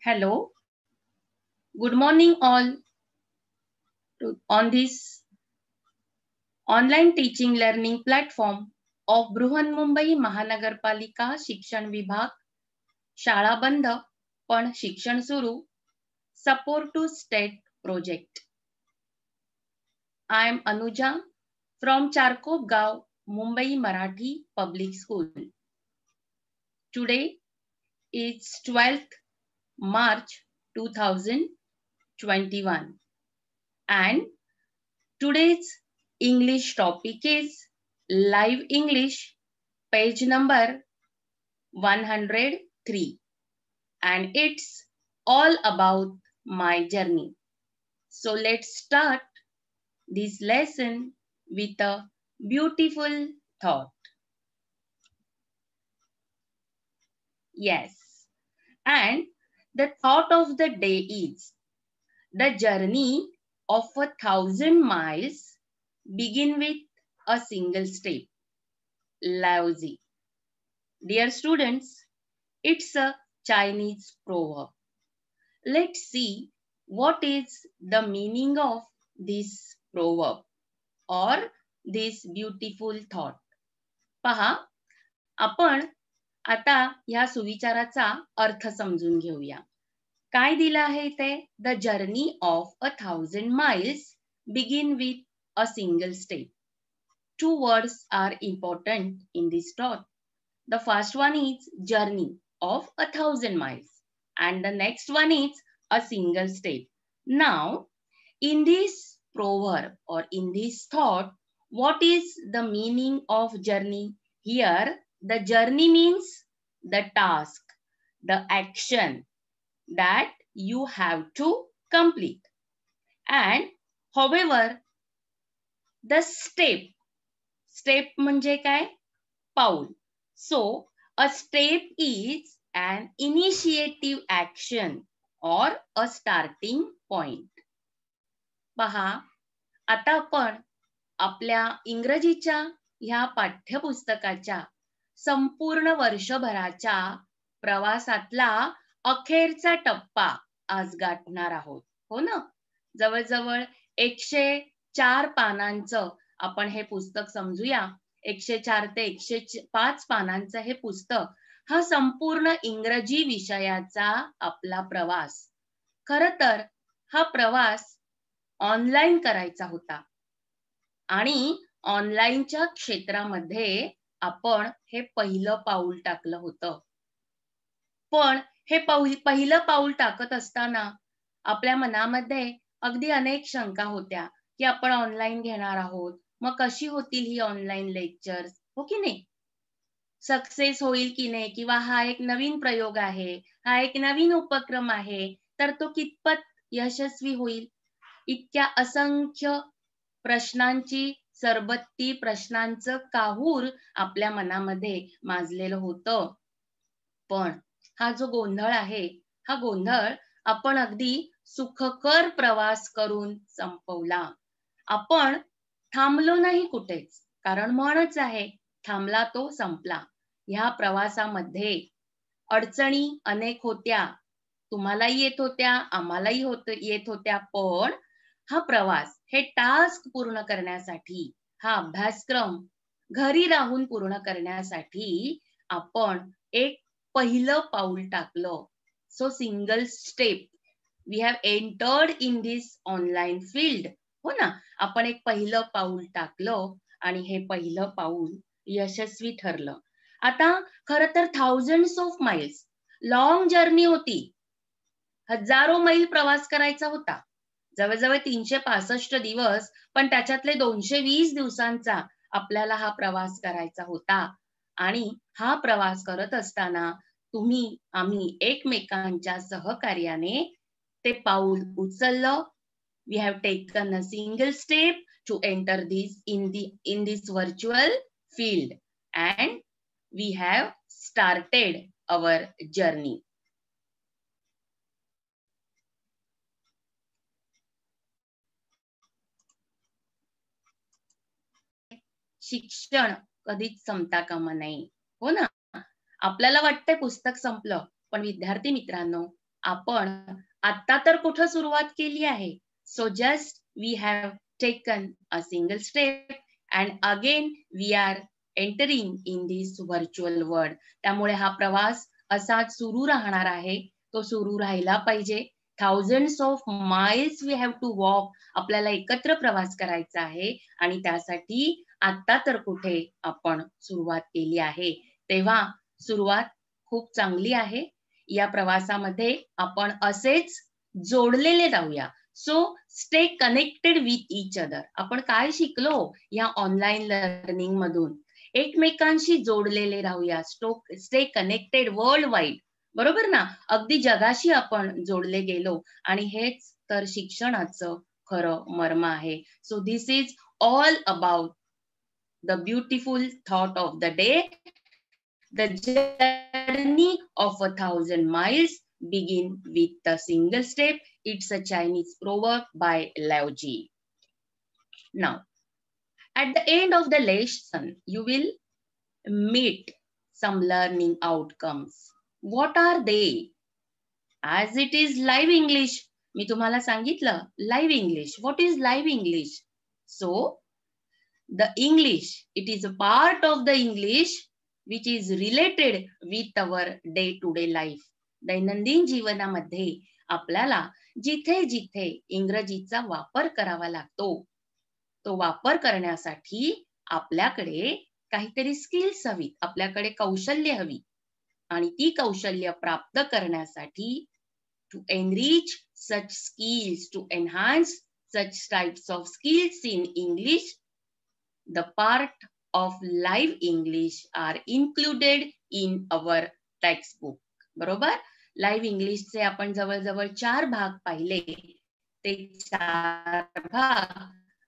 Hello, good morning all on this online teaching learning platform of Brihanmumbai महानगरपालिका शिक्षण विभाग. शाळा बंद पण शिक्षण सुरू. Support to state project. I am Anuja from Charkop Gaon, Mumbai Marathi Public School. Today is 12th March 2021 and today's English topic is Live English, page number 103, and it's all about my journey. So let's start this lesson with a beautiful thought. Yes, and the thought of the day is the journey of 1,000 miles begin with a single step. Laozi. Dear students, it's a Chinese proverb. Let's see what is the meaning of this proverb or this beautiful thought. पहा, आपण आता ह्या सुविचाराचा अर्थ समजून घेऊया. काय दिलं आहे इथे? The journey of 1,000 miles begin with a single step. Two words are important in this thought. The first one is journey of 1,000 miles and the next one is a single step. Now, in this proverb or in this thought, what is the meaning of journey? Here, the journey means the task, the action that you have to complete. And however, the step म्हणजे काय? पाऊल. So, a step is an initiative action or a starting point. पहा, आता आपण आपल्या इंग्रजीच्या ह्या पाठ्यपुस्तकाच्या संपूर्ण वर्षभराच्या प्रवासातला अखेरचा टप्पा आज गाठणार आहोत. हो ना? जवळजवळ 104 पानांचं आपण हे पुस्तक समजूया. 104 ते 105 पानांचं हे पुस्तक हा संपूर्ण इंग्रजी विषयाचा आपला प्रवास. खरं तर हा प्रवास ऑनलाईन करायचा होता आणि ऑनलाईनच्या क्षेत्रामध्ये आपण हे पहिलं पाऊल टाकलं होतं. पण हे पहिलं पाऊल टाकत असताना आपल्या मनामध्ये अगदी अनेक शंका होत्या की आपण ऑनलाईन घेणार आहोत, मग कशी होतील ही ऑनलाईन लेक्चर्स, हो की नाही? सक्सेस होईल की नाही, किंवा हा एक नवीन प्रयोग आहे, हा एक नवीन उपक्रम आहे, तर तो कितपत यशस्वी होईल? इतक्या असंख्य प्रश्नांची सरबत्ती, प्रश्नांचं काहूर आपल्या मनामध्ये माजलेलं होतं. पण हा जो गोंधळ आहे, हा गोंधळ आपण अगदी सुखकर प्रवास करून संपवला. आपण थांबलो नाही कुठेच, कारण म्हणच आहे, थांबला तो संपला. ह्या प्रवासामध्ये अडचणी अनेक होत्या, तुम्हालाही येत होत्या, आम्हालाही येत होत्या, पण हा प्रवास, हे टास्क पूर्ण करण्यासाठी, हा अभ्यासक्रम घरी राहून पूर्ण करण्यासाठी आपण एक पहिलं पाऊल टाकलं. So single step we have entered in this online field. हो ना? आपण एक पहिलं पाऊल टाकलं आणि हे पहिलं पाऊल यशस्वी ठरलं. आता खरं तर thousands of miles long journey होती. हजारो मैल प्रवास करायचा होता. जवळजवळ 365 दिवस, पण त्याच्यातले 220 दिवसांचा आपल्याला हा प्रवास करायचा होता. आणि हा प्रवास करत असताना आम्ही एकमेकांच्या सहकार्याने ते पाऊल उचललं. We have taken a single step to enter in this virtual field and we have started our journey. शिक्षण कधीच संपता कामा नये. हो ना? आपल्याला वाटतंय पुस्तक संपलं, पण विद्यार्थी मित्रांनो, आपण आता तर कुठं सुरुवात केली आहे. So just we have taken a single step and again we are entering in this virtual world. त्यामुळे हा प्रवास असाच सुरू राहणार आहे. तो सुरू राहिला पाहिजे. thousands of miles we have to walk. आपल्याला एकत्र प्रवास करायचा आहे आणि त्यासाठी आता तर कुठे आपण सुरुवात केली आहे. तेव्हा सुरुवात खूप चांगली आहे. या प्रवासामध्ये आपण असेच जोडलेले राहूया. So stay connected with each other. आपण काय शिकलो या ऑनलाईन लर्निंग मधून? एकमेकांशी जोडलेले राहूया. Stay connected world wide. बरोबर ना? अगदी जगाशी आपण जोडले गेलो आणि हेच तर शिक्षणाचं खरं मर्म आहे. So this is all about the beautiful thought of the day. The journey of 1,000 miles begin with a single step. It's a Chinese proverb by Lao Ji. Now, at the end of the lesson, you will meet some learning outcomes. What are they? As it is live English. मी तुम्हाला सांगितलं live English. What is live English? So, the English, it is a part of the English which is related with our day-to-day life. दैनंदिन जीवनामध्ये आपल्याला जिथे जिथे इंग्रजीचा वापर करावा लागतो, तो वापर करण्यासाठी आपल्याकडे काहीतरी स्किल्स हवी, आपल्याकडे कौशल्य हवी. आणि ती कौशल्य प्राप्त करण्यासाठी to enrich such skills, to enhance such types of skills in English, the part of live English are included in our textbook. बरोबर? लाईव्ह इंग्लिशचे आपण जवळजवळ 4 भाग पाहिले. ते 4 भाग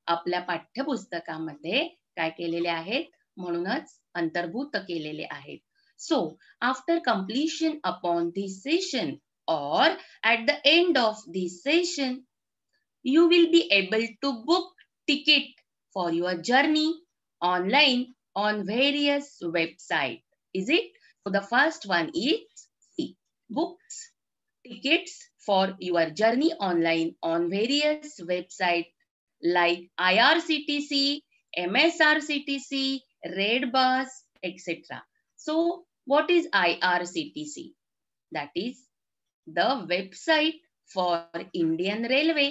आपल्या पाठ्यपुस्तकामध्ये काय केलेले आहेत? म्हणूनच अंतर्भूत केलेले आहेत. So, after completion upon this session or at the end of this session, you will be able to book ticket for your journey online on various websites. Is it? So the first one is C. Books, tickets for your journey online on various websites like IRCTC, MSRCTC, Redbus, etc. So what is IRCTC? That is the website for Indian Railway.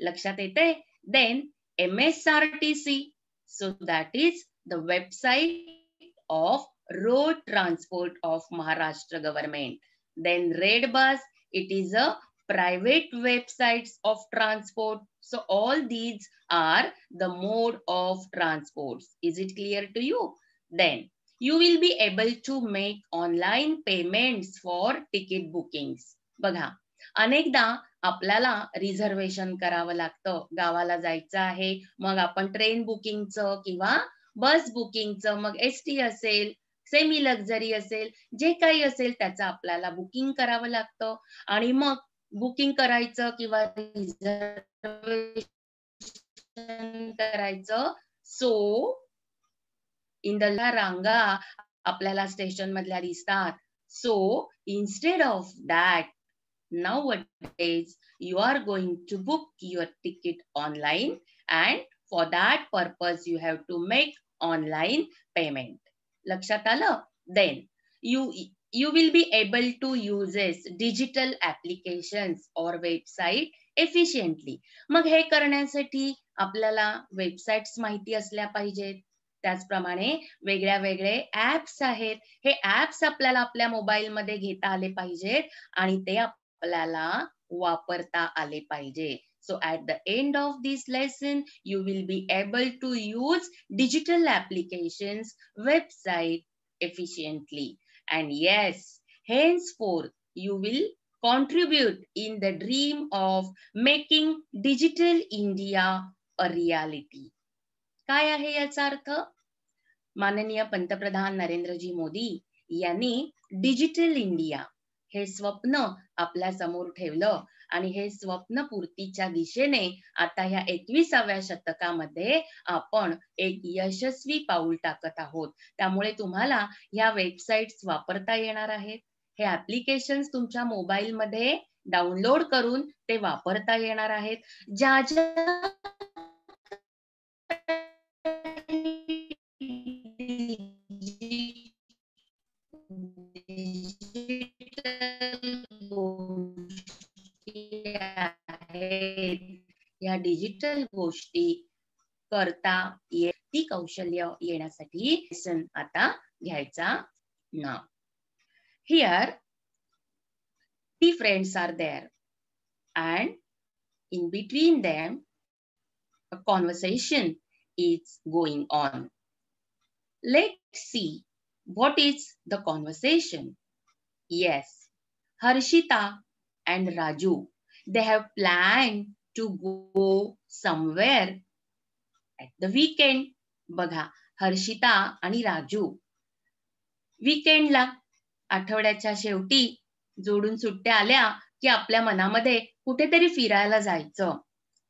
लक्षात येते? Then MSRTC. So that is the website of Road Transport of Maharashtra government. Then Redbus, it is a private websites of transport. So all these are the mode of transports. Is it clear to you? Then you will be able to make online payments for ticket bookings. बघा, अनेकदा आपल्याला reservation करावं लागतं. गावाला जायचं आहे, मग आपण ट्रेन बुकिंगचं किंवा बस बुकिंगचं, मग एसटी असेल, सेमी लक्झरी असेल, जे काही असेल त्याचं आपल्याला बुकिंग करावं लागतं. आणि मग बुकिंग करायचं किंवा रिझर्वेशन करायचं. सो इन द रांगा आपल्याला स्टेशन मधल्या दिसतात. So instead of that, nowadays you are going to book your ticket online, and for that purpose you have to make online payment. लक्षात आलं? Then you will be able to use digital applications or website efficiently. मग हे करण्यासाठी आपल्याला websites माहिती असल्या पाहिजेत. त्याचप्रमाणे वेगळ्या वेगळे ऍप्स आहेत. हे ऍप्स आपल्याला आपल्या मोबाईल मध्ये घेता आले पाहिजेत आणि ते आपल्याला वापरता आले पाहिजे. So at the end of this lesson, you will be able to use digital applications, website efficiently. And yes, henceforth, you will contribute in the dream of making digital India a reality. काय आहे याचा अर्थ? माननीय पंतप्रधान नरेंद्रजी मोदी यांनी digital India हे स्वप्न आपल्या समोर ठेवलं आणि हे स्वप्न पूर्तीच्या दिशेने आता ह्या 21व्या शतकामध्ये आपण एक यशस्वी पाऊल टाकत आहोत. त्यामुळे तुम्हाला ह्या वेबसाइट्स वापरता येणार आहेत. हे ऍप्लिकेशन्स तुमच्या मोबाईल मध्ये डाउनलोड करून ते वापरता येणार आहेत. ज्या ज्या या डिजिटल गोष्टी करता ती कौशल्य येण्यासाठी आता घ्यायचा ना. Here 3 friends are there and in between them a conversation is going on. Let's see what is the conversation. Yes, Harshita and Raju, they have planned to go somewhere at the weekend. बघा, हर्षिता आणि राजू वीकेंडला, आठवड्याच्या शेवटी जोडून सुट्ट्या आल्या की आपल्या मनामध्ये कुठेतरी फिरायला जायचं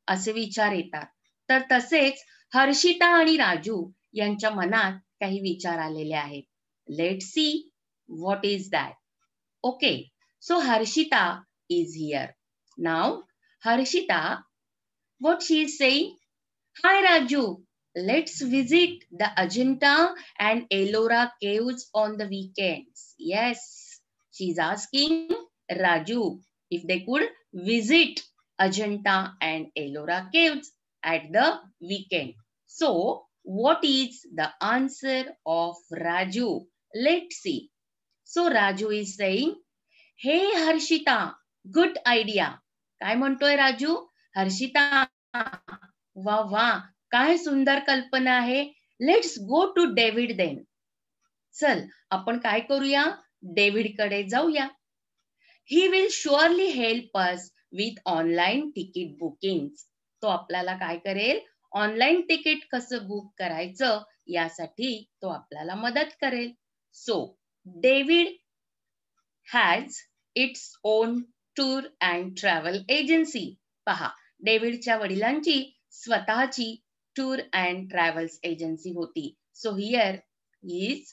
असे विचार येतात. तर तसेच हर्षिता आणि राजू यांच्या मनात काही विचार आलेले आहेत. Let's see what is that. Okay, so Harshita is here. Now Harshita, what she is saying? High Raju, let's visit the Ajanta and Ellora caves on the weekends. Yes, she's asking Raju if they could visit Ajanta and Ellora caves at the weekend. So, what is the answer of Raju? Let's see. So, Raju is saying, hey Harshita, good idea. काय म्हणतोय राजू? हर्षिता, वा वा, काय सुंदर कल्पना आहे. Let's go to David then. चल, आपण काय करूया? डेव्हिड कडे जाऊया. He will surely help us with online ticket booking. तो आपल्याला काय करेल? ऑनलाईन तिकीट कसं बुक करायचं यासाठी तो आपल्याला मदत करेल. So David has its own tour and travel agency. पहा, डेव्हिडच्या वडिलांची स्वतःची टूर अँड ट्रॅव्हल्स एजन्सी होती. So here is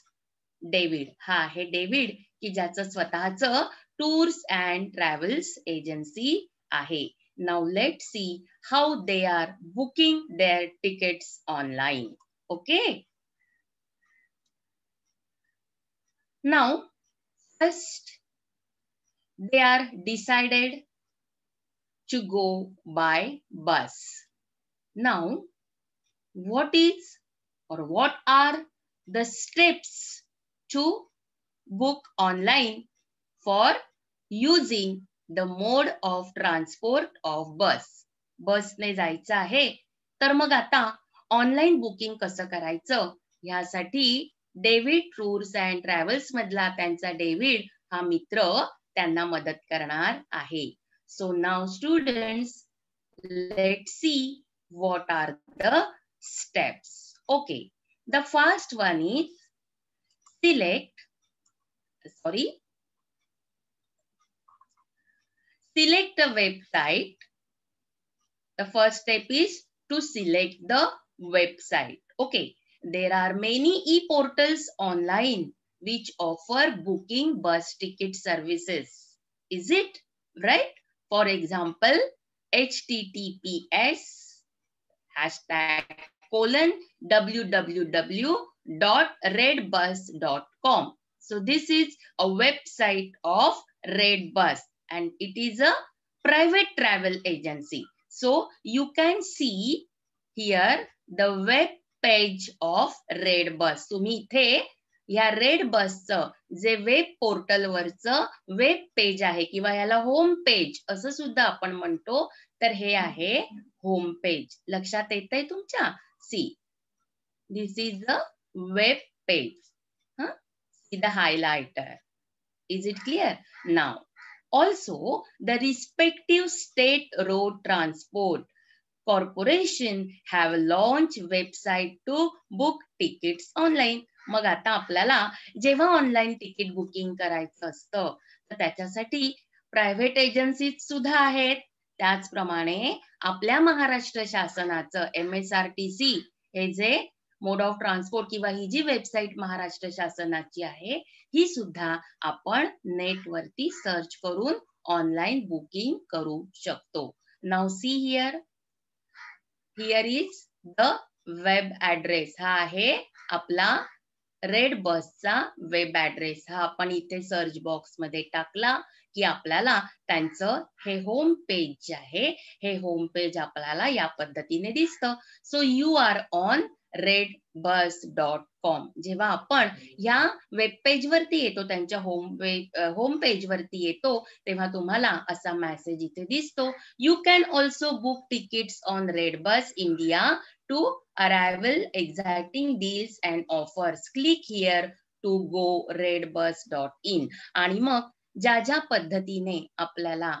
David. हा आहे डेव्हिड की ज्याचं स्वतःचं टूर्स अँड ट्रॅव्हल्स एजन्सी आहे. Now let's see how they are booking their tickets online. Okay, now first they are decided to go by bus. Now, what are the steps to book online for using the mode of transport of bus? बसने जायचं आहे, तर मग आता online booking कसं करायचं यासाठी David tours and travels मधला त्यांचा डेव्हिड हा मित्र त्यांना मदत करणार आहे. So now students, let's see what are the steps. Okay, the first one is select a website. The first step is to select the website. Okay, there are many e-portals online which offer booking bus ticket services. Is it right? For example, https://www.redbus.com. So this is a website of Redbus and it is a private travel agency. So you can see here the web page of Redbus. तुम्ही इथे या red बसचं जे web portal वरचं web page आहे किंवा याला home page असं सुद्धा आपण म्हणतो, तर हे आहे होम पेज. लक्षात येतंय तुमच्या? See, this is a web page. See the highlighter. Is it clear? Now, also the respective state road transport corporation have launched website to book tickets online. मग आता आपल्याला जेव्हा ऑनलाईन तिकीट बुकिंग करायचं असतं तर त्याच्यासाठी प्रायव्हेट एजन्सीज सुद्धा आहेत. त्याचप्रमाणे आपल्या महाराष्ट्र शासनाचं MSRTC हे जे मोड ऑफ ट्रान्सपोर्ट किंवा ही जी वेबसाईट महाराष्ट्र शासनाची आहे ही सुद्धा आपण नेटवरती सर्च करून ऑनलाईन बुकिंग करू शकतो. Now see here, here is the web address. हा आहे आपला रेड बसचा वेब ऍड्रेस. हा आपण इथे सर्च बॉक्स मध्ये टाकला की आपल्याला त्यांचं हे होम पेज जे आहे हे होम पेज आपल्याला या पद्धतीने दिसतं. So you are on redbus.com. जेव्हा आपण या वेब पेज वरती येतो, त्यांच्या होम पेज वरती येतो, तेव्हा तुम्हाला असा मेसेज इथे दिसतो. You can also book tickets on Redbus India to arrival exciting deals and offers. Click here to go redbus.in. आणि मग ज्या पद्धतीने आपल्याला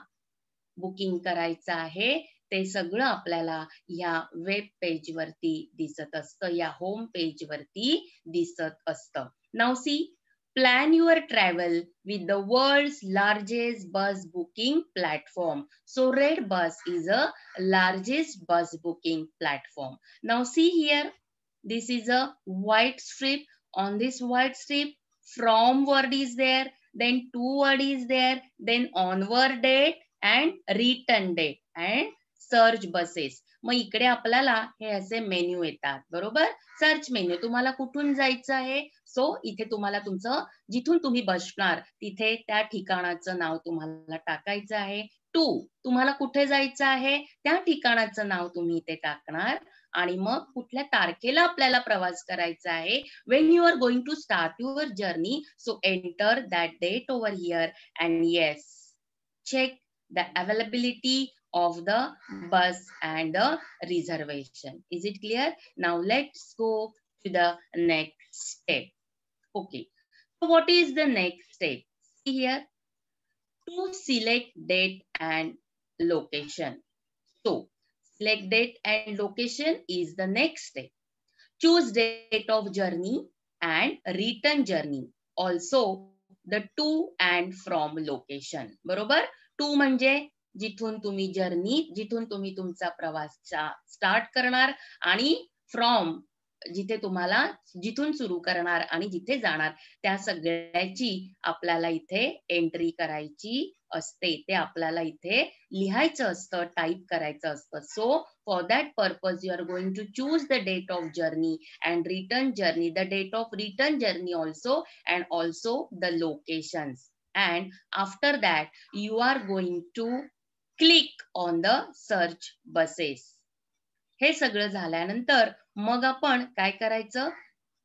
बुकिंग करायचं आहे ते सगळं आपल्याला या वेब पेज वरती दिसत असतं, या होम पेज वरती दिसत असतं. Now see, plan your travel with the world's largest bus booking platform. So Redbus is a largest bus booking platform. Now see here, this is a white strip. On this white strip, from word is there, then to word is there, then onward date and return date and search buses. मग इकडे आपल्याला हे असे menu येतात, बरोबर. Search menu, तुम्हाला कुठून जायचं आहे, सो इथे तुम्हाला तुमचं जिथून तुम्ही बसणार तिथे त्या ठिकाणाचं नाव तुम्हाला टाकायचं आहे. टू, तुम्हाला कुठे जायचं आहे त्या ठिकाणाचं नाव तुम्ही इथे टाकणार. आणि मग कुठल्या तारखेला आपल्याला प्रवास करायचा आहे, when you are going to start your journey, so enter that date over here and yes, check the availability of the bus and the reservation. Is it clear? Now let's go to the next step. Okay, so what is the next step? See here, to select date and location. So select date and location is the next step. Choose date of journey and return journey. Also the to and from location. बरोबर. to म्हणजे जिथून तुम्ही journey, जिथून तुम्ही तुमचा प्रवास start करणार, आणि फ्रॉम जिथे तुम्हाला जिथून सुरू करणार आणि जिथे जाणार त्या सगळ्याची आपल्याला इथे एंट्री करायची असते. ते आपल्याला इथे लिहायचं असतं, टाईप करायचं असतं. So for that purpose you are going to choose the date of journey and return journey, the date of return journey also, and also the locations. And after that you are going to click on the search buses. हे सगळं झाल्यानंतर मग आपण काय करायचं,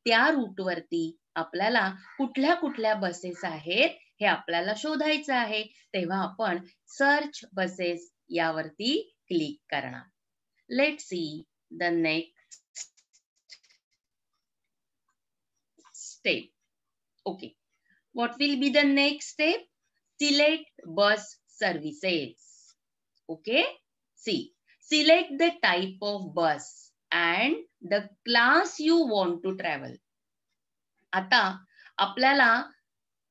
त्या route वरती आपल्याला कुठल्या कुठल्या बसेस आहेत हे आपल्याला शोधायचं आहे. तेव्हा आपण सर्च बसेस यावरती क्लिक करणार. Let's see the next step. Okay, what will be the next step? Select bus services. Okay, see, select the type of bus and the class you want to travel. आता आपल्याला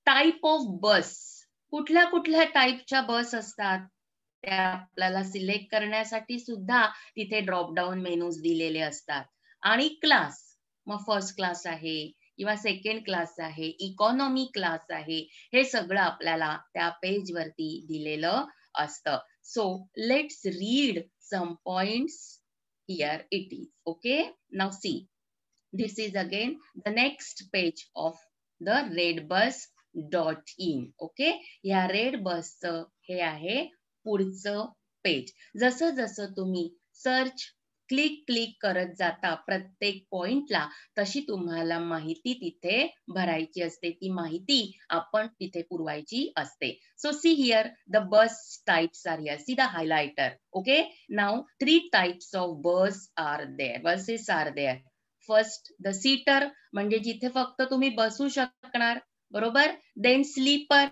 type of बस, कुठल्या कुठल्या टाइपच्या बस असतात त्या आपल्याला select करण्यासाठी सुद्धा तिथे ड्रॉप डाऊन मेनूज दिलेले असतात. आणि क्लास, मग फर्स्ट क्लास आहे किंवा सेकंड क्लास आहे, इकॉनॉमी क्लास आहे, हे सगळं आपल्याला त्या पेज वरती दिलेलं असतं. So let's read some points here it is. Okay, now see, this is again the next page of the redbus.in. Okay, या रेडबसचं हे आहे पुढचं पेज. जसं जसं तुम्ही सर्च क्लिक करत जाता प्रत्येक पॉइंटला, तशी तुम्हाला माहिती तिथे भरायची असते. ती माहिती आपण तिथे पुरवायची असते. So see here the bus types are here. See the highlighter. Okay, now 3 types of buses are there. First the seater, म्हणजे जिथे फक्त तुम्ही बसू शकणार, बरोबर. देन स्लीपर,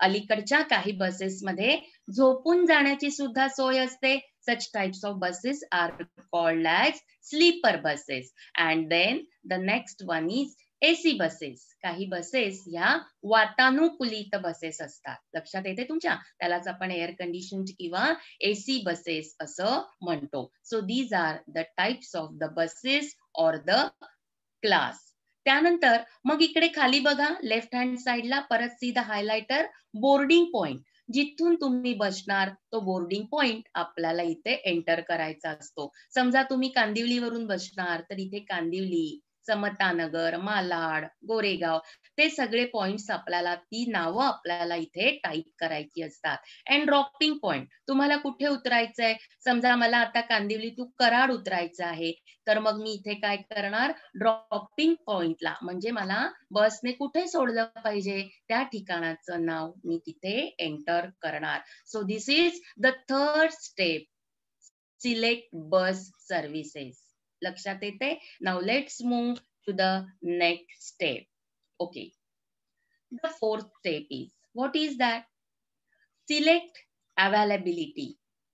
अलीकडच्या काही बसेस मध्ये झोपून जाण्याची सुद्धा सोय असते. Such types of buses are called as sleeper buses. And then the next one is AC buses. काही बसेस ह्या वातानुकूलित बसेस असतात. लक्षात येते तुमच्या? त्यालाच आपण एअर कंडिशन्ड किंवा AC बसेस असं म्हणतो. So these are the types of the buses or the class. त्यानंतर मग इकडे खाली बघा लेफ्ट हँड साइडला परत C the highlighter boarding point. जिथून तुम्ही बसणार तो बोर्डिंग पॉइंट आपल्याला इथे एंटर करायचा असतो. समजा तुम्ही कांदिवलीवरून बसणार तर इथे कांदिवली, समतानगर, मालाड, गोरेगाव ते सगळे पॉइंट्स आपल्याला ती नावं आपल्याला इथे टाईप करायची असतात. अँड ड्रॉपिंग पॉइंट तुम्हाला कुठे उतरायचंय. समजा मला आता कांदिवली टू कराड उतरायचं आहे तर मग मी इथे काय करणार ड्रॉपिंग पॉइंटला म्हणजे मला बसने कुठे सोडलं पाहिजे त्या ठिकाणाचं नाव मी तिथे एंटर करणार. So this is the third step select bus services. लक्षात येते. Now let's move to the next step. Okay, the fourth step is what is that select availability.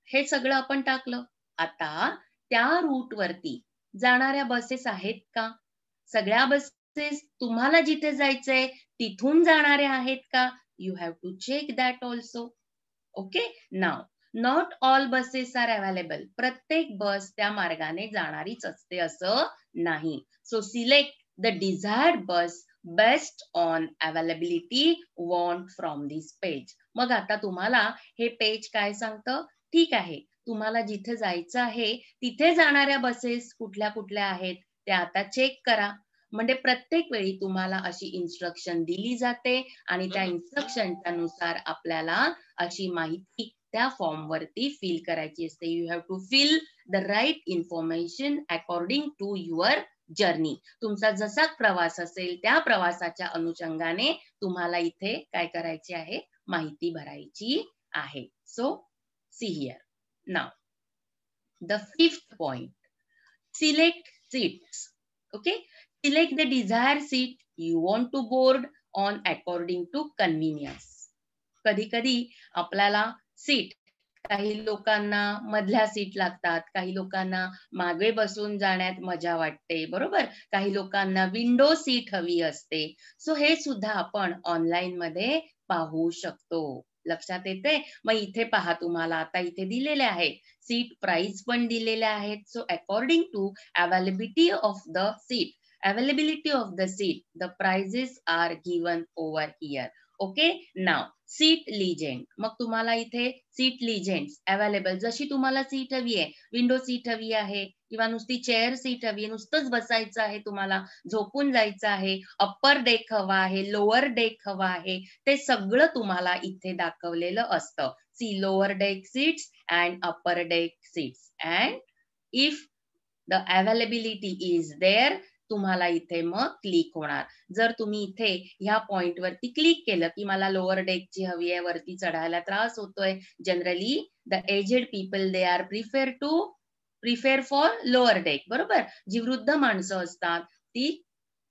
हे सगळं आपण टाकलं. आता त्या रूट वरती जाणाऱ्या बसेस आहेत का. सगळ्या बसेस तुम्हाला जिथे जायचंय तिथून जाणाऱ्या आहेत का. You have to check that also. Okay, now not all buses are available. प्रत्येक बस त्या मार्गाने जाणारीच असते असं नाही. So select the desired bus best on availability want from this page. मग आता तुम्हाला हे पेज काय सांगतं. ठीक आहे, तुम्हाला जिथे जायचं आहे तिथे जाणाऱ्या बसेस कुठल्या कुठल्या आहेत त्या आता चेक करा. म्हणजे प्रत्येक वेळी तुम्हाला अशी इन्स्ट्रक्शन दिली जाते आणि त्या इन्स्ट्रक्शनच्या नुसार आपल्याला अशी माहिती त्या फॉर्म वरती फिल करायची असते. You have to fill the right information according to your journey. तुमचा जसा प्रवास असेल त्या प्रवासाच्या अनुषंगाने तुम्हाला इथे काय करायचे आहे माहिती भरायची आहे. So see here now the fifth point select seats. Okay, select the desired seat you want to board on according to convenience. कधी कधी आपल्याला सीट काही लोकांना मधल्या सीट लागतात, काही लोकांना मागे बसून जाण्यात मजा वाटते, बरोबर. काही लोकांना विंडो सीट हवी असते. सो हे सुद्धा आपण ऑनलाईन मध्ये पाहू शकतो. लक्षात येते. मग इथे पहा तुम्हाला आता इथे दिलेले आहे सीट प्राइस पण दिलेले आहेत. So according to availability of the seat availability of the seat the prices are given over here. Okay, now seat legend. मग तुम्हाला इथे सीट लिजेंड्स अवेलेबल जशी तुम्हाला सीट हवी आहे विंडो सीट हवी आहे किंवा नुसती चेअर सीट हवी आहे नुसतंच बसायचं आहे तुम्हाला झोपून जायचं आहे अप्पर डेक हवा आहे लोअर डेक हवा आहे ते सगळं तुम्हाला इथे दाखवलेलं असतं. See lower deck seats and upper deck seats and if the availability is there तुम्हाला इथे मग क्लिक होणार. जर तुम्ही इथे ह्या पॉइंट वरती क्लिक केलं की मला लोअर डेकची हवी आहे वरती चढायला त्रास होतोय generally the aged people they are prefer for lower deck. बरोबर, जी वृद्ध माणसं असतात ती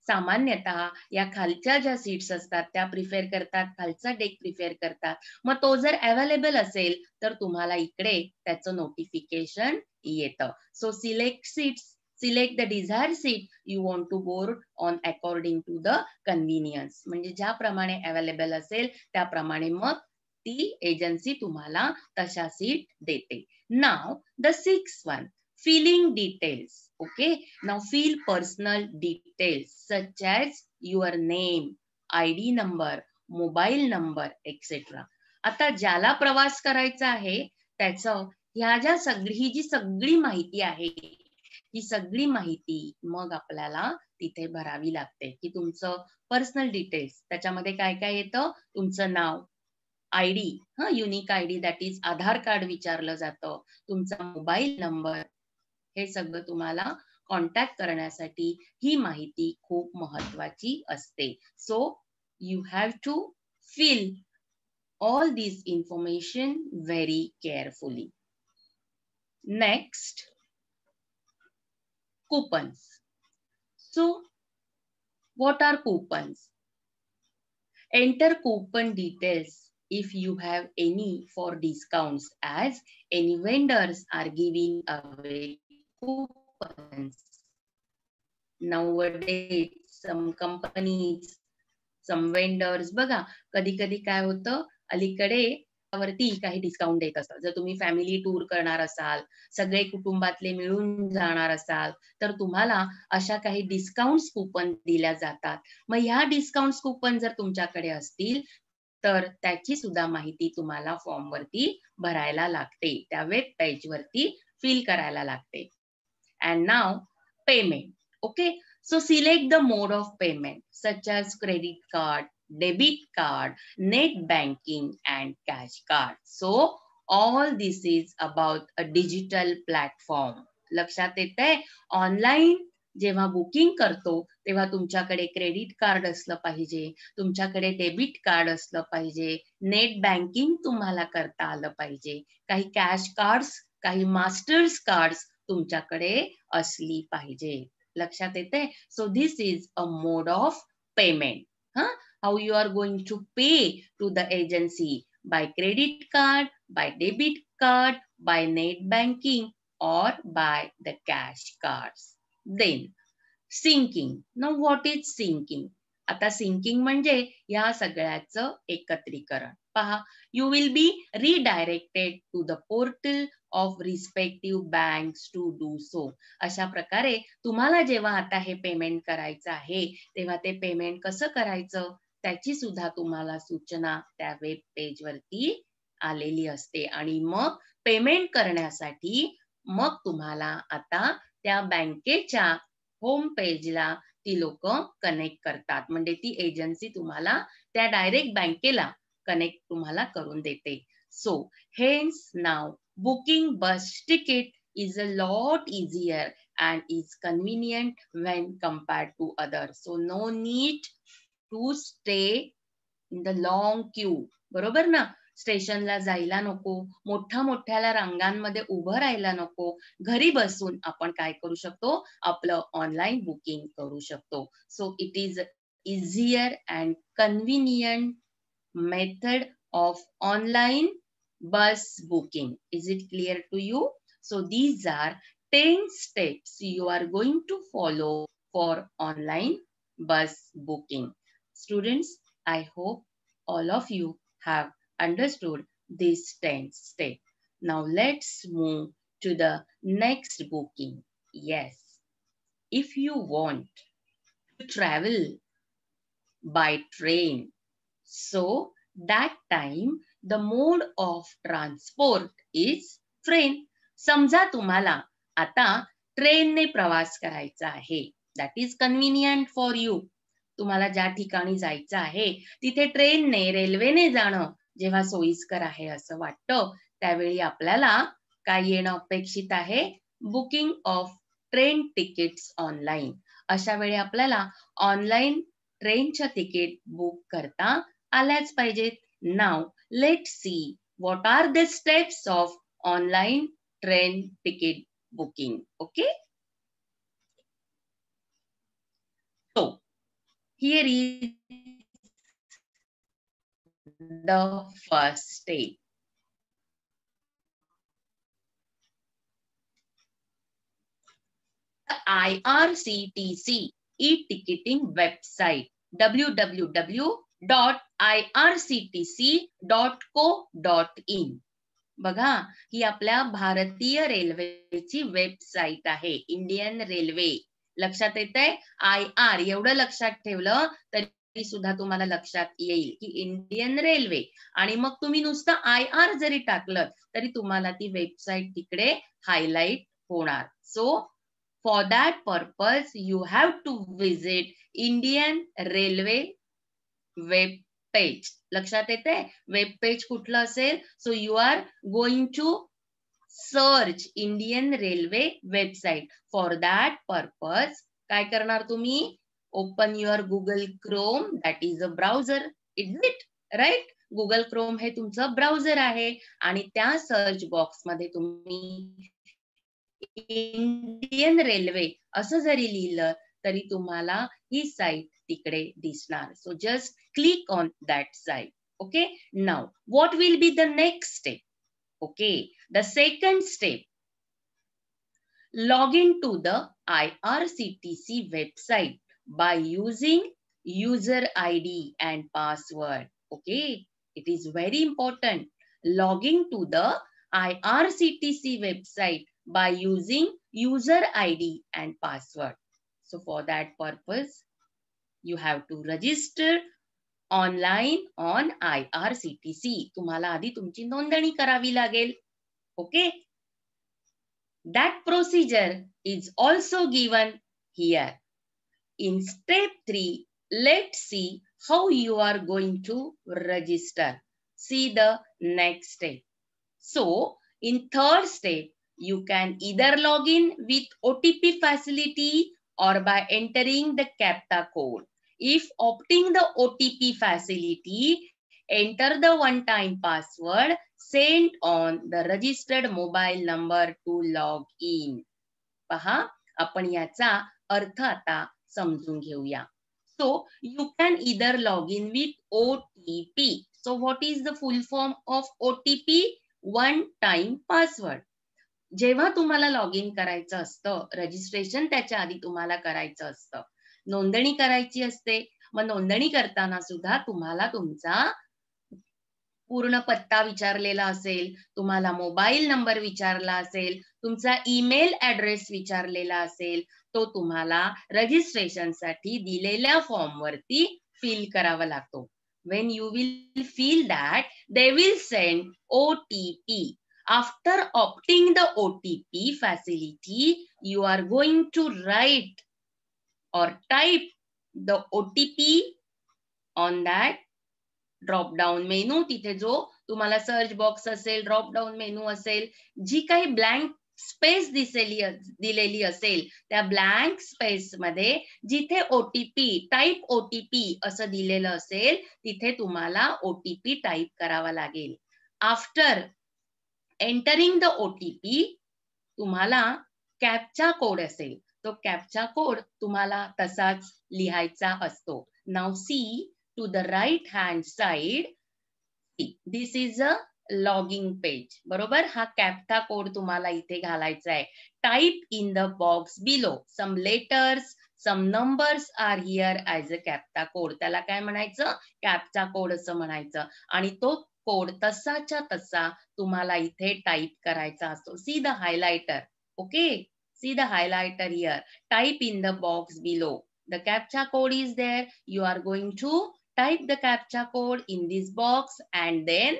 सामान्यतः या खालच्या ज्या सीट्स असतात त्या प्रिफेर करतात, खालचा डेक प्रिफेर करतात. मग तो जर अवेलेबल असेल तर तुम्हाला इकडे त्याचं नोटिफिकेशन येतं. So select seats select the desired seat you want to board on according to the convenience. म्हणजे ज्याप्रमाणे अवेलेबल असेल त्याप्रमाणे मग ती एजन्सी तुम्हाला तशा सीट देते. Now the sixth one filling details. Okay, now fill personal details such as your name, ID number, mobile number, etc. आता ज्याला प्रवास करायचा आहे त्याचं ह्या ज्या ही जी सगळी माहिती आहे ही सगळी माहिती मग आपल्याला तिथे भरावी लागते की तुमचं पर्सनल डिटेल्स त्याच्यामध्ये काय काय येतं. तुमचं नाव, ID, unique ID that is Aadhaar card विचारलं जातं, तुमचा मोबाईल नंबर, हे सगळं तुम्हाला कॉन्टॅक्ट करण्यासाठी ही माहिती खूप महत्वाची असते. So you have to fill all this information very carefully. Next, coupons. So what are coupons? Enter coupon details if you have any for discounts as any vendors are giving away coupons. Nowadays some companies, some vendors बघा कधी कधी काय होतं अलीकडे वरती काही discount देत असतं. जर तुम्ही फॅमिली टूर करणार असाल, सगळे कुटुंबातले मिळून जाणार असाल, तर तुम्हाला अशा काही डिस्काउंट कूपन दिल्या जातात. मग ह्या डिस्काउंट कूपन जर तुमच्याकडे असतील तर त्याची सुद्धा माहिती तुम्हाला फॉर्म वरती भरायला लागते, त्या वेब पेज वरती फिल करायला लागते. And now payment. Okay, so select the mode of payment such as credit card, debit card, net banking and cash card. So all this is about a digital platform. लक्षात येतंय? Online जेव्हा booking करतो तेव्हा तुमच्याकडे credit card असलं पाहिजे, तुमच्याकडे debit card असलं पाहिजे, नेट बँकिंग तुम्हाला करता आलं पाहिजे, काही कॅश कार्ड्स, काही मास्टर्स कार्ड्स तुमच्याकडे असली पाहिजे. लक्षात येते? So this is a mode of payment. How you are going to pay to the agency, by credit card, by debit card, by net banking or by the cash cards. Then syncing. Now what is syncing? आता syncing म्हणजे या सगळ्याचं एकत्रीकरण. पहा, you will be redirected to the portal of respective banks to do so. अशा प्रकारे तुम्हाला जेव्हा आता हे पेमेंट करायचं आहे तेव्हा ते पेमेंट कसं करायचं त्याची सुद्धा तुम्हाला सूचना त्या वेब पेज वरती आलेली असते. आणि मग पेमेंट करण्यासाठी मग तुम्हाला आता त्या बँकेच्या होम पेजला ती लोक कनेक्ट करतात. म्हणजे ती एजन्सी तुम्हाला त्या डायरेक्ट बँकेला कनेक्ट तुम्हाला करून देते. So hence now booking bus ticket is a lot easier and is convenient when compared to others. So no need to stay in the long queue. बरोबर ना? स्टेशनला जायला नको, मोठ्या रांगांमध्ये उभं राहायला नको, घरी बसून आपण काय करू शकतो, आपलं ऑनलाईन बुकिंग करू शकतो. So it is easier and convenient method of online bus booking. Is it clear to you? So these are 10 steps you are going to follow for online bus booking. Students, I hope all of you have understood this 10 step. Now let's move to the next booking. Yes, if you want to travel by train, so that time the mode of transport is train. समजा तुम्हाला आता ट्रेनने प्रवास करायचा आहे, that is convenient for you. तुम्हाला ज्या ठिकाणी जायचं आहे तिथे ट्रेनने, रेल्वेने जाणं जेव्हा सोयीस्कर आहे असं वाटतं, त्यावेळी आपल्याला काय येणं अपेक्षित आहे, booking of train tickets online. अशा वेळी आपल्याला ऑनलाईन ट्रेनच्या तिकीट बुक करता आल्याच पाहिजेत. Now let's see what are the steps of online train ticket booking. Okay, so here is the first step. The IRCTC e-ticketing website www.irctc.co.in. बघा, ही आपल्या भारतीय रेल्वेची वेबसाईट आहे, इंडियन रेल्वे. लक्षात येतंय? IR एवढं लक्षात ठेवलं तरी सुद्धा तुम्हाला लक्षात येईल की इंडियन रेल्वे. आणि मग तुम्ही नुसतं IR जरी टाकलं तरी तुम्हाला ती वेबसाईट तिकडे हायलाइट होणार. So for that purpose you have to visit Indian railway web page. लक्षात येते? वेब पेज कुठलं असेल? So you are going to search Indian railway website. For that purpose काय करणार तुम्ही? Open your Google Chrome, that is a browser. Is it right? Google Chrome हे तुमचं browser आहे आणि त्या सर्च बॉक्स मध्ये तुम्ही इंडियन रेल्वे असं जरी लिहिलं तरी तुम्हाला ही साईट तिकडे दिसणार. So just click on that site. Okay, now what will be the next step? Okay, the second step, log into the IRCTC website by using user ID and password. Okay, it is very important. logging to the IRCTC website by using user ID and password. So for that purpose, you have to register online on IRCTC. तुम्हाला आधी तुमची नोंदणी करावी लागेल. Okay? That procedure is also given here. In step 3, let's see how you are going to register. See the next step. So, in third step, you can either log in with OTP facility or by entering the CAPTCHA code. If opting the OTP facility, enter the one-time password sent on the registered mobile number to log in. पहा, आपण याचा अर्थ आता समजून घेऊया. So, you can either log in with OTP. So, what is the full form of OTP? One time password. जेव्हा तुम्हाला log in करायचं असतं, रजिस्ट्रेशन त्याच्या आधी तुम्हाला करायचं असतं, नोंदणी करायची असते. मग नोंदणी करताना सुद्धा तुम्हाला तुमचा पूर्ण पत्ता विचारलेला असेल, तुम्हाला मोबाईल नंबर विचारला असेल, तुमचा ईमेल ऍड्रेस विचारलेला असेल, तो तुम्हाला रजिस्ट्रेशन साठी दिलेल्या फॉर्म वरती फिल करावा लागतो. When you will fill that, they will send OTP. After opting the OTP facility, you are going to write or type the OTP on that drop down menu. तिथे जो तुम्हाला search box असेल, drop down menu असेल, जी काही blank space दिलेली असेल, त्या blank space मध्ये जिथे OTP टाईप OTP असं दिलेलं असेल, तिथे तुम्हाला OTP टाईप करावा लागेल. आफ्टर एंटरिंग द OTP तुम्हाला कॅप्चा कोड असेल, तो कॅप्चा कोड तुम्हाला तसाच लिहायचा असतो. Now see to the right hand side, this is a login page. बरोबर, हा कॅप्चा कोड तुम्हाला इथे घालायचा आहे. Type in the box below. Some letters, some numbers are here as a captcha code. त्याला काय म्हणायचं? कॅप्चा कोड असं म्हणायचं. आणि तो कोड तसाच्या तसा तुम्हाला इथे टाईप करायचा असतो. See the highlighter. Okay? See the highlighter here. Type in the box below. The CAPTCHA code is there. You are going to type the CAPTCHA code in this box and then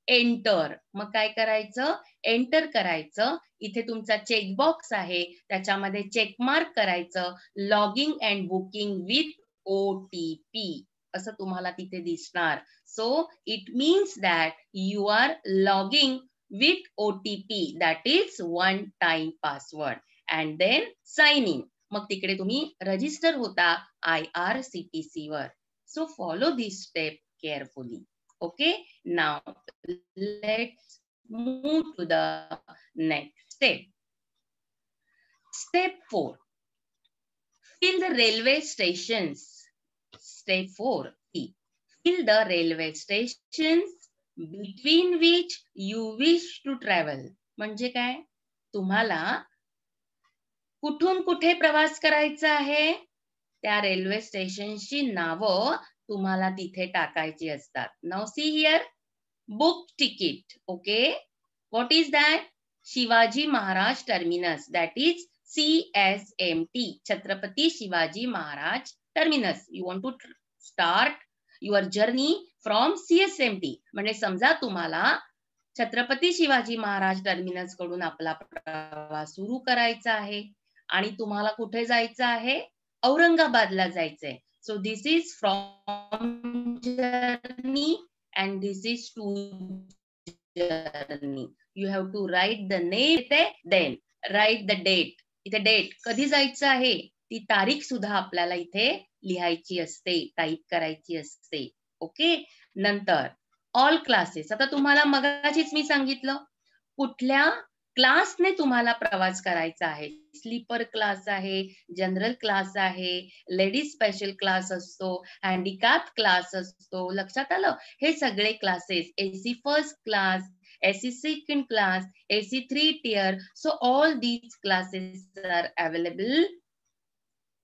enter. मग काय करायचं? Enter करायचं. इथे तुमचा check box आहे, त्याच्यामध्ये check mark करायचं. Logging and booking with OTP असं तुम्हाला तिथे दिसणार. So it means that you are logging with OTP, that is one time password, and then sign in. मग तिकडे तुम्ही रजिस्टर होता IRCTC वर. So follow this step carefully. Okay, now let's move to the next step. Step 4. Fill the railway stations. Step 4. Fill the railway stations between which you wish to travel. म्हणजे काय? तुम्हाला कुठून कुठे प्रवास करायचा आहे, त्या रेल्वे स्टेशनची नावं तुम्हाला तिथे टाकायची असतात. Now see here, book ticket. Okay, what is that? Shivaji Maharaj terminus, that is CSMT, Chhatrapati Shivaji Maharaj terminus. You want to start your journey from CSMT. म्हणजे समजा तुम्हाला छत्रपती शिवाजी महाराज टर्मिनस कडून आपला प्रवास सुरू करायचा आहे आणि तुम्हाला कुठे जायचं आहे? औरंगाबादला जायचंय. So this is from journey and this is to journey. You have to write the name, then write the date. इथे डेट, कधी जायचं आहे ती तारीख सुद्धा आपल्याला इथे लिहायची असते, टाईप करायची असते. ओके, नंतर ऑल क्लासेस. आता तुम्हाला मगाशीच मी सांगितलं कुठल्या क्लासने तुम्हाला प्रवास करायचा आहे. स्लीपर क्लास आहे, जनरल क्लास आहे, लेडीज स्पेशल क्लास असतो, हँडिकॅप क्लास असतो. लक्षात आलं? हे सगळे classes, AC first class, AC second class, AC 3 tier. So all these classes are available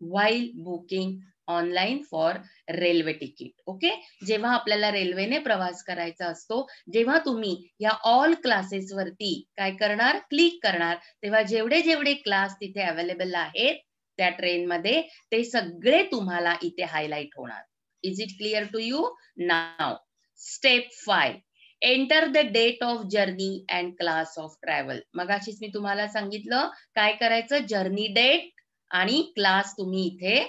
while booking online for railway ticket. Okay, जेव्हा आपल्याला रेल्वेने प्रवास करायचा असतो, जेव्हा तुम्ही या ऑल क्लासेस वरती काय करणार, क्लिक करणार, तेव्हा जेवढे जेवढे क्लास तिथे अवेलेबल आहेत त्या ट्रेन मध्ये ते सगळे तुम्हाला इथे हायलाइट होणार. Is it clear to you? Now step 5, enter the date of journey and class of travel. मगाशीच मी तुम्हाला सांगितलं काय करायचं, जर्नी डेट आणि क्लास तुम्ही इथे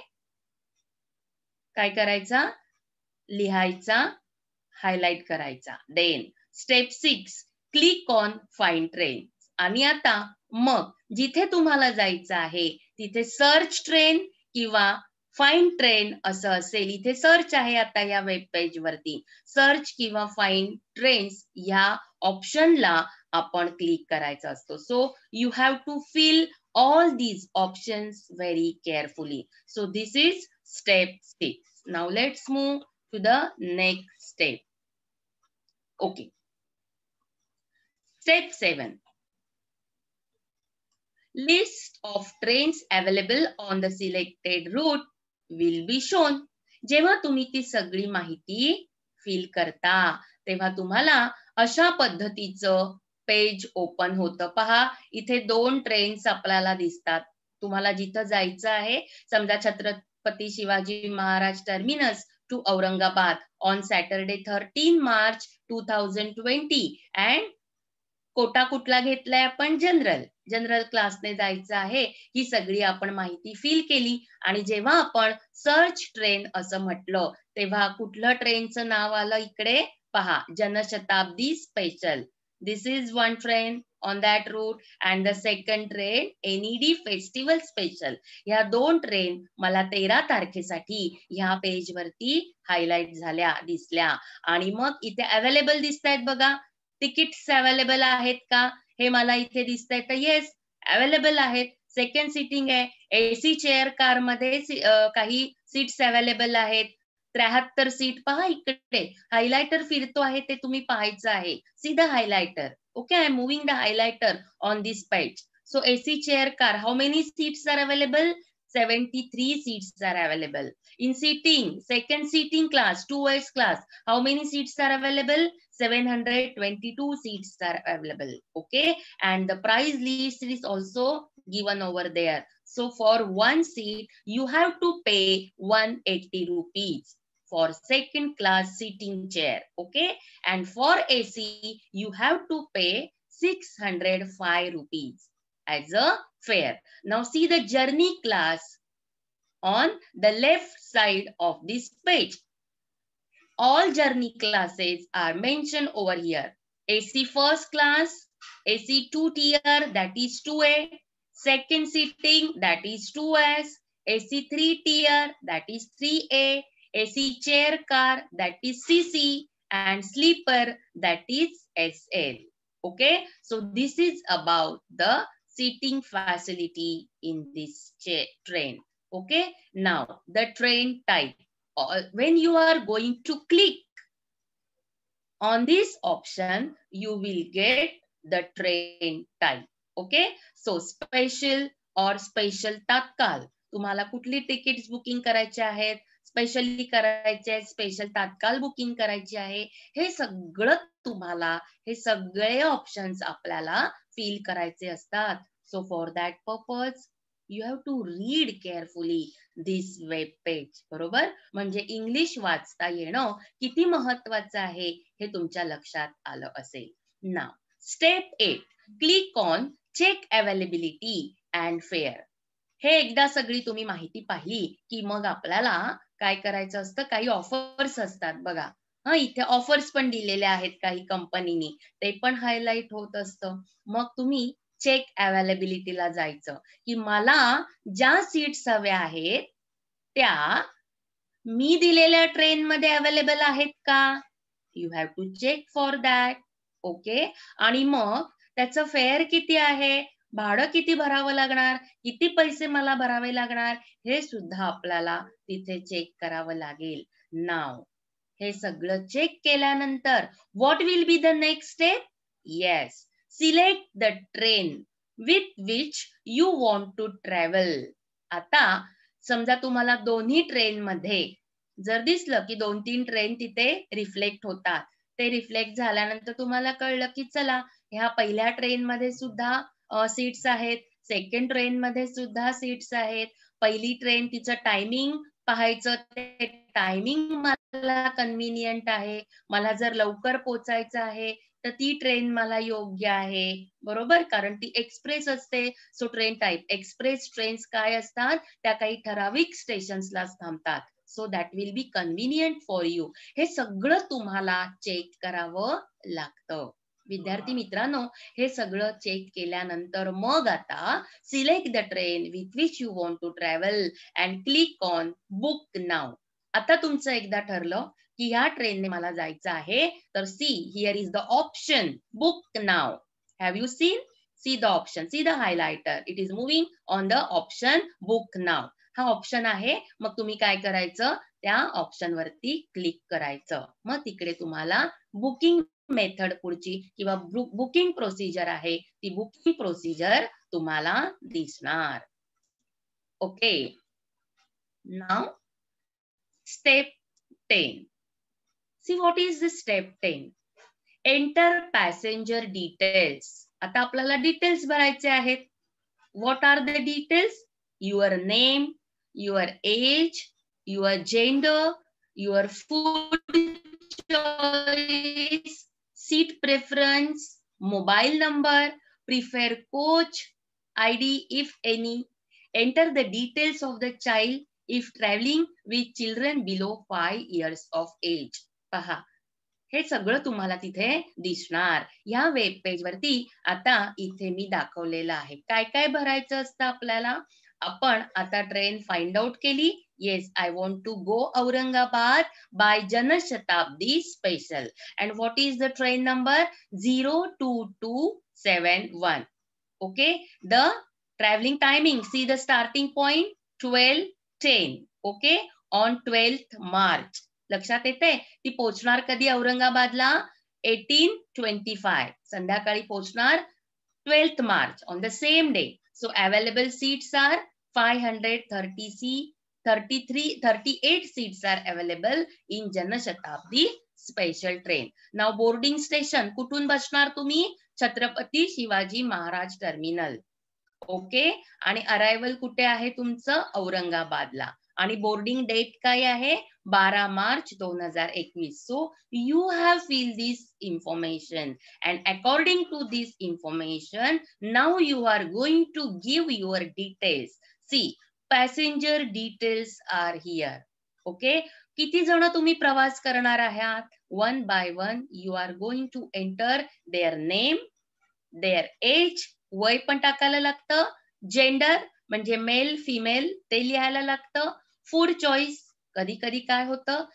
काय करायचा, लिहायचा, हायलाइट करायचा. Then step 6, click on find train. आणि आता मग जिथे तुम्हाला जायचं आहे तिथे सर्च ट्रेन किंवा फाइंड ट्रेन असं असेल. इथे सर्च आहे आता या वेब पेज वरती. सर्च किंवा फाइंड ट्रेन्स ह्या ऑप्शनला आपण क्लिक करायचं असतो. So you have to fill all these options very carefully. So this is step 6. Now let's move to the next step. Okay. Step 7. List of trains available on the selected route will be shown. जेव्हा तुम्ही ती सगळी माहिती fill करता तेव्हा तुम्हाला अशा पद्धतीचं पेज ओपन होतं. पहा, इथे 2 ट्रेन्स आपल्याला दिसतात. तुम्हाला जिथं जायचं आहे, समजा Chhatrapati Shivaji Maharaj terminus to Aurangabad on Saturday 13 March 2020 and quota कुठला घेतलाय आपण, जनरल क्लासने जायचं आहे. ही सगळी आपण माहिती फिल केली आणि जेव्हा आपण सर्च ट्रेन असं म्हटलं तेव्हा कुठलं ट्रेनचं नाव आलं इकडे, पहा, Janshatabdi special. This is one train on that route and the second train NED festival special. ह्या 2 ट्रेन मला 13 तारखेसाठी ह्या पेज वरती हायलाइट झाल्या, दिसल्या. आणि मग इथे अवेलेबल दिसतायत बघा, तिकीट्स अवेलेबल आहेत का, हे मला इथे दिसतंय. तर येस, अवेलेबल आहेत. सेकंड सीटिंग आहे, एसी चेअर कार मध्ये काही सीट्स अवेलेबल आहेत. 73 सीट. पहा इकडे हायलाइटर फिरतो आहे ते तुम्ही पाहायचं आहे. C the highlighter. Okay, I am moving the highlighter on this page. So AC chair car, how many seats are available? 73 seats are available. In seating, second seating class, 2S class, how many seats are available? 722 seats are available. Okay, and the price list is also given over there. So for one seat, you have to pay 180 rupees for second class seating chair. Okay, and for AC, you have to pay 605 rupees as a fare. Now see the journey class on the left side of this page. All journey classes are mentioned over here. AC first class, AC 2 tier, that is 2A, second seating, that is 2S, AC 3 tier, that is 3A, AC chair car, that is CC, and sleeper, that is SL. Okay, so this is about the seating facility in this train. Okay, now the train type. When you are going to click on this option, you will get the train type. Okay, so special or special तात्काळ. तुम्हाला कुठली tickets booking करायचे आहेत, specially करायचे आहे, special तात्काळ booking करायची आहे, हे सगळं तुम्हाला, हे सगळे ऑप्शन्स आपल्याला फिल करायचे असतात. So for that purpose you have to read carefully this web page. बरोबर, म्हणजे इंग्लिश वाचता येणं किती महत्वाचं आहे हे तुमच्या लक्षात आलं असेल. नाव step 8, click on check availability and fare. हे एकदा सगळी तुम्ही माहिती पाहिली की मग आपल्याला काय करायचं असतं, काही ऑफर्स असतात बघा. इथे ऑफर्स पण दिलेल्या आहेत काही कंपनीनी, ते पण हायलाइट होत असतं. मग तुम्ही चेक अवेलेबिलिटीला जायचं की मला ज्या सीट्स हव्या आहेत त्या मी दिलेल्या ट्रेन मध्ये अवेलेबल आहेत का, you have to check for that. Okay, आणि मग त्याचं फेअर किती आहे, भाडं किती भरावं लागणार, किती पैसे मला भरावे लागणार, हे सुद्धा आपल्याला तिथे चेक करावं लागेल. नाव हे सगळं चेक केल्यानंतर what will be the next step? Yes, select the train with which you want to travel. आता समजा तुम्हाला दोन्ही ट्रेन मध्ये जर दिसलं की 2-3 ट्रेन तिथे रिफ्लेक्ट होतात, ते रिफ्लेक्ट झाल्यानंतर तुम्हाला कळलं की चला ह्या पहिल्या ट्रेन मध्ये सुद्धा सीट्स आहेत, सेकंड ट्रेन मध्ये सुद्धा सीट्स आहेत. पहिली ट्रेन तिचं टायमिंग पाहायचं, ते टायमिंग मला कन्व्हिनियंट आहे, मला जर लवकर पोचायचं आहे तर ती ट्रेन मला योग्य आहे, बरोबर, कारण ती एक्सप्रेस असते. So train type express trains काय असतात, त्या काही ठराविक स्टेशन्सला थांबतात. So that will be convenient for you. हे सगळं तुम्हाला चेक करावं लागतं. विद्यार्थी मित्रांनो, हे सगळं चेक केल्यानंतर मग आता select the train with which you want to travel and click on book now. आता तुमचं एकदा ठरलं की ह्या ट्रेनने मला जायचं आहे, तर see here is the option book now. Have you seen? See the option, see the highlighter, it is moving on the option book now. हा ऑप्शन आहे. मग तुम्ही काय करायचं, त्या ऑप्शन वरती क्लिक करायचं. मग तिकडे तुम्हाला बुकिंग मेथड पुढची किंवा बुकिंग प्रोसिजर आहे, ती बुकिंग प्रोसिजर तुम्हाला दिसणार. Okay, now step 10. See what is the step 10? Enter passenger details. आता आपल्याला डिटेल्स भरायचे आहेत. What are the details? Your name, your age, your gender, your food choice, seat preference, mobile number, preferred coach, ID if any. Enter the details of the child if traveling with children below 5 years of age. पहा, हे सगळं तुम्हाला तिथे दिसणार. या web page वरती आता इथे मी दाखवलेलं आहे. काय काय भरायचं असतं आपल्याला. आपण आता ट्रेन फाइंड आउट केली. Yes, I want to go Aurangabad by Janshatabdi special. And what is the train number? 02271. Okay, the travelling timing, see the starting point 12:10. Okay, on 12th March. लक्षात येते? ती पोहोचणार कधी औरंगाबादला? 18:25. संध्याकाळी पोहोचणार 12th March on the same day. So available seats are 38 seats are available in Janshatabdi special train. Now boarding station, कुठून बसणार तुम्ही? छत्रपती शिवाजी महाराज टर्मिनल. ओके, आणि अरायवल कुठे आहे तुमचं? औरंगाबादला. आणि बोर्डिंग डेट काय आहे? 12 March 2021. So you have feel this information and according to this information now you are going to give your details. See, passenger details are here. Okay, किती जण तुम्ही प्रवास करणार आहात? 1 by 1 you are going to enter their name, their age, वय पण टाकायला लागतं, जेंडर म्हणजे मेल फिमेल ते लिहायला लागतं, फूड चॉईस. कधी कधी काय होतं,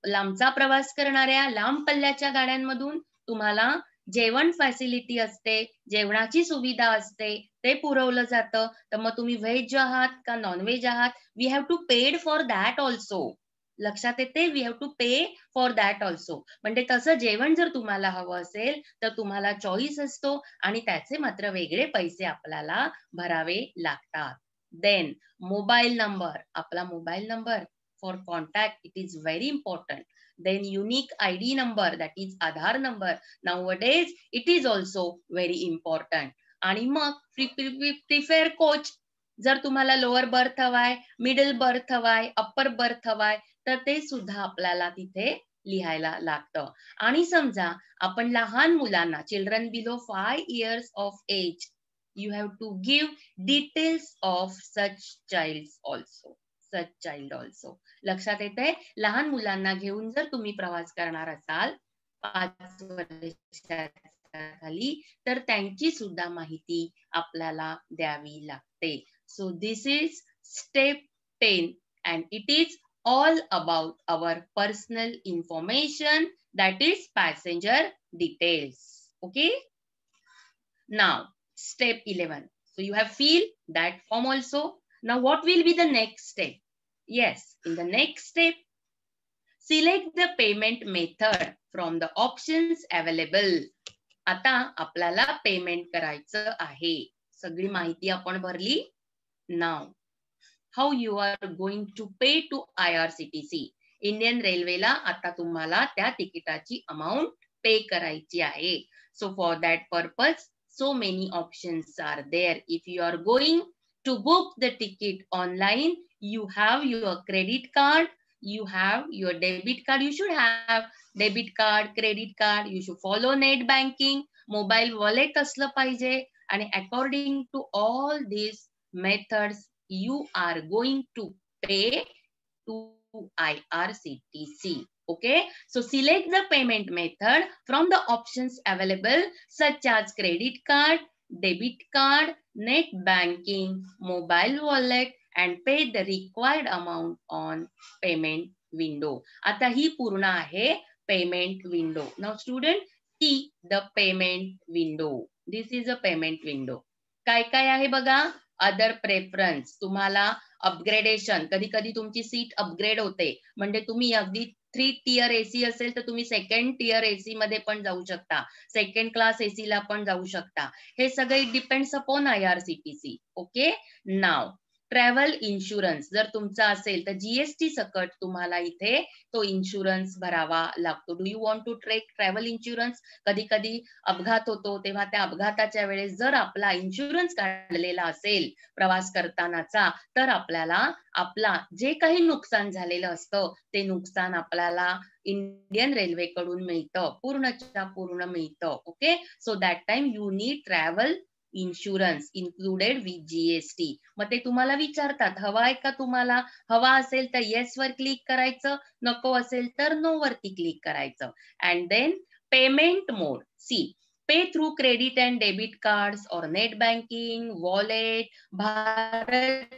लांबचा प्रवास करणाऱ्या लांब पल्ल्याच्या गाड्यांमधून तुम्हाला जेवण फॅसिलिटी असते, जेवणाची सुविधा असते, ते पुरवलं जातं. तर मग तुम्ही व्हेज आहात का नॉन व्हेज आहात, we have to paid for that also. लक्षात येते? We have to pay for that also. म्हणजे तसं जेवण जर तुम्हाला हवं असेल तर तुम्हाला चॉईस असतो आणि त्याचे मात्र वेगळे पैसे आपल्याला भरावे लागतात. देन मोबाईल नंबर, आपला mobile number for contact, it is very important. Then unique ID number, that is Aadhaar number. Nowadays it is also very important. आणि मग प्रिफेअर कोच, जर तुम्हाला लोअर बर्थ हवाय, मिडल बर्थ हवाय, upper berth हवाय, तर ते सुद्धा आपल्याला तिथे लिहायला लागतं. आणि समजा आपण लहान मुलांना, children below 5 years of age, you have to give details of such child also. लक्षात येते? लहान मुलांना घेऊन जर तुम्ही प्रवास करणार असाल 5 वर्षाच्या खाली, तर त्यांची सुद्धा माहिती आपल्याला द्यावी लागते. So this is step 10 and it is all about our personal information, that is passenger details. Okay, now step 11. So you have filled that form also. Now what will be the next step? Yes, in the next step, select the payment method from the options available. आता आपल्याला payment करायचं आहे. सगळी माहिती आपण भरली. Now how you are going to pay to IRCTC. Indian रेल्वेला आता तुम्हाला त्या तिकिटाची अमाउंट पे करायची आहे. So for that purpose, so many options are there. If you are going to book the ticket online, you have your credit card, you have your debit card. You should have debit card, credit card. You should follow net banking, mobile wallet असलं पाहिजे. आणि according to all these methods, you are going to pay to IRCTC. Okay, so select the payment method from the options available such as credit card, debit card, net banking, mobile wallet, and pay the required amount on payment window. आता ही पूर्ण आहे payment window. Now student, see the payment window. This is a payment window. काय काय आहे बघा, other preference, तुम्हाला upgradation, कधी कधी तुमची सीट अपग्रेड होते, म्हणजे तुम्ही अगदी 3 टियर एसी असेल तर तुम्ही 2nd टियर एसी मध्ये पण जाऊ शकता, 2nd क्लास एसी ला पण जाऊ शकता. हे सगळे डिपेंड्स अपॉन IRCTC. ओके, नाव ट्रॅव्हल इन्शुरन्स जर तुमचा असेल तर जीएसटी सकट तुम्हाला इथे तो इन्शुरन्स भरावा लागतो. Do you want to take travel insurance? कधी कधी अपघात होतो, तेव्हा त्या अपघाताच्या वेळेस जर आपला इन्शुरन्स काढलेला असेल प्रवास करतानाचा, तर आपल्याला आपला जे काही नुकसान झालेलं असतं ते नुकसान आपल्याला इंडियन रेल्वेकडून मिळतं, पूर्णच्या पूर्ण मिळतं. Okay, so that time you need travel insurance included with GST. मग ते तुम्हाला विचारतात, हवा आहे का तुम्हाला? हवा असेल तर येस वर क्लिक करायचं, नको असेल तर नो वरती क्लिक करायचं. And then payment mode, see pay through credit and debit cards or net banking, wallet, Bharat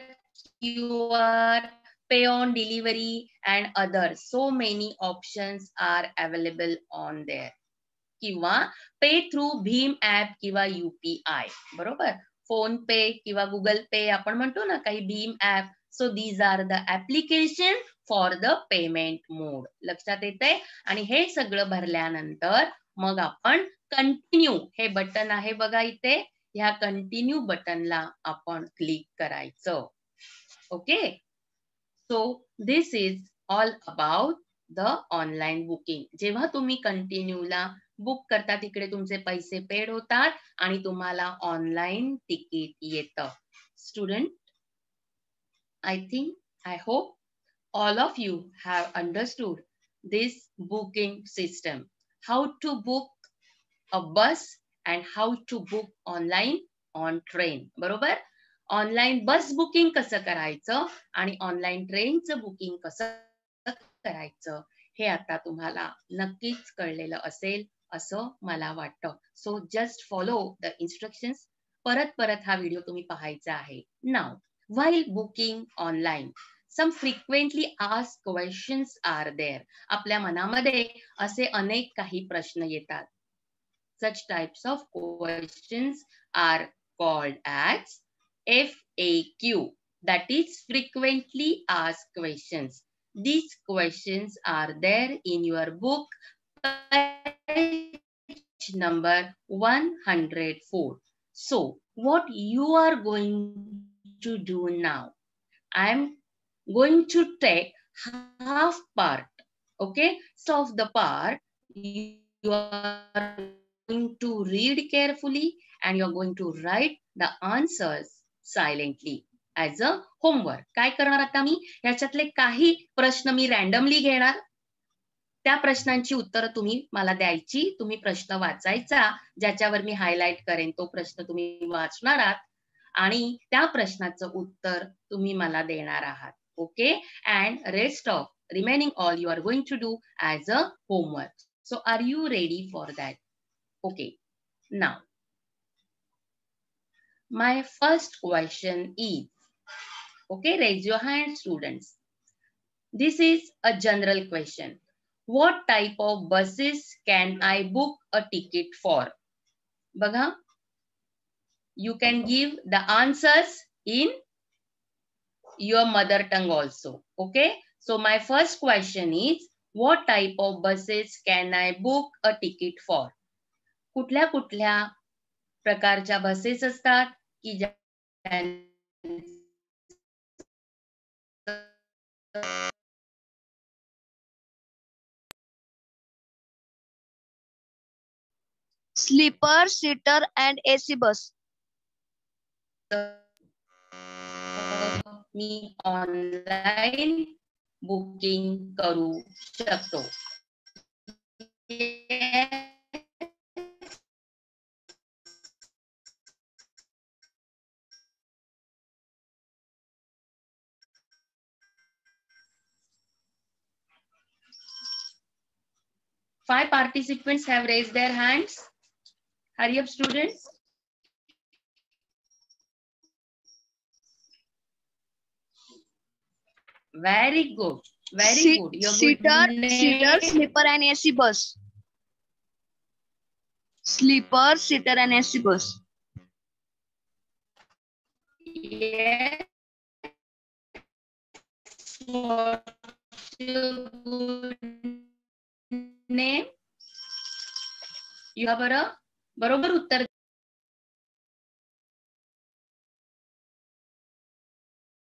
QR, pay on delivery and others. So many options are available on there. किंवा pay through भीम app किंवा UPI, बरोबर, PhonePe किंवा Google Pay आपण म्हणतो ना काही भीम app. So these are the application for the payment mode. लक्षात येते? आणि हे सगळं भरल्यानंतर मग आपण कंटिन्यू, हे बटन आहे बघा इथे, ह्या कंटिन्यू बटनला आपण क्लिक करायचं. Okay, so this is all about the online booking. जेव्हा तुम्ही कंटिन्यूला बुक करता तिकडे तुमचे पैसे पेड होतात आणि तुम्हाला ऑनलाईन तिकीट येतं. Student, I think, I hope all of you have understood this booking system. How to book a bus and how to book online on train. बरोबर? ऑनलाईन बस बुकिंग कसं करायचं आणि ऑनलाईन ट्रेनचं booking कसं करायचं हे आता तुम्हाला नक्कीच कळलेलं असेल असं मला वाटतं. So just follow the instructions. परत परत हा व्हिडिओ तुम्ही पाहायचा आहे. नाव, while booking online, some frequently asked questions are there. आपल्या मनामध्ये असे अनेक काही प्रश्न येतात. Such types of questions are called as FAQ, that is frequently asked questions. These questions are there in your book, page number 104. So what you are going to do now, I am going to take half part. Okay, so of the part you are going to read carefully and you are going to write the answers silently as a homework. काय करणार आता मी, याच्यातले काही प्रश्न मी randomly घेणार, त्या प्रश्नांची उत्तर तुम्ही मला द्यायची. तुम्ही प्रश्न वाचायचा, ज्याच्यावर मी हायलाइट करेन तो प्रश्न तुम्ही वाचणार आहात आणि त्या प्रश्नाचं उत्तर तुम्ही मला देणार आहात. Okay, and rest of remaining all you are going to do as a homework. So are you ready for that? Okay, now my first question is, okay, raise your hand students. This is a general question. What type of buses can I book a ticket for? Bagaha, you can give the answers in your mother tongue also. Okay, so my first question is, what type of buses can I book a ticket for? कुठल्या कुठल्या प्रकारच्या buses असतात की Sleeper, seater, and AC bus. Me online booking करू शकतो. Five participants have raised their hands. Hurry up, students. Very good. Very good. Your Seater, good name. sleeper, and AC bus. Sleeper, seater, and AC bus. Yes. What's your good name? You have बरोबर उत्तर